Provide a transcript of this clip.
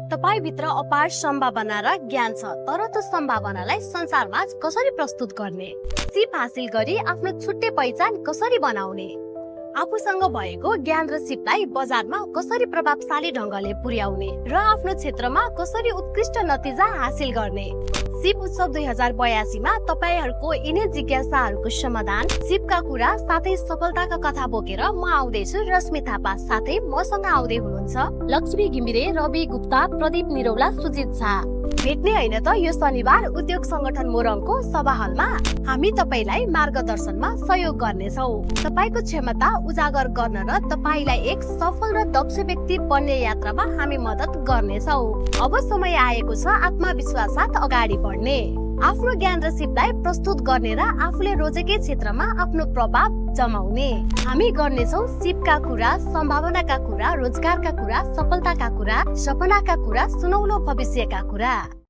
तपाईभित्र अपार सम्भावना र ज्ञान छ, तर त्यो सम्भावनालाई संसारमा कसरी प्रस्तुत गर्ने, सिप हासिल गरी आफ्नो छुट्टै पहिचान कसरी बनाउने, आफूसँग भएको ज्ञान र सिपलाई बजारमा कसरी प्रभावशाली ढंगले पुर्याउने र आफ्नो क्षेत्रमा कसरी उत्कृष्ट नतिजा हासिल गर्ने। सिप उत्सव 2082 मा तपाईहरुको यिनै जिज्ञासाहरुको समाधान, सिपका कुरा साथै सफलताका कथा बोकेर म आउँदैछु रश्मि थापा। साथै मसँग आउँदै हुनुहुन्छ लक्ष्मी घिमिरे, रवि गुप्ता, प्रदीप निरौला, सुजित झा। भेट्ने हैन त यो शनिबार उद्योग संगठन मोरङको सभा हलमा हामी तपाईलाई मार्गदर्शनमा सहयोग गर्नेछौं। तपाईको क्षमता उजागर गर्न र तपाईलाई एक सफल र दक्ष व्यक्ति बन्ने यात्रामा हामी मद्दत गर्नेछौं। अब समय आएको छ आत्मविश्वास साथ अगाडि बढ्ने, आफ्नो ज्ञान र सिपलाई प्रस्तुत गर्ने र आफूले रोजेकै क्षेत्रमा आफ्नो प्रभाव जमाउने। हामी गर्नेछौं सिपका कुरा, सम्भावनाका कुरा, रोजगारका कुरा, सफलताका कुरा, सपनाका कुरा, सुनौलो भविष्यका कुरा।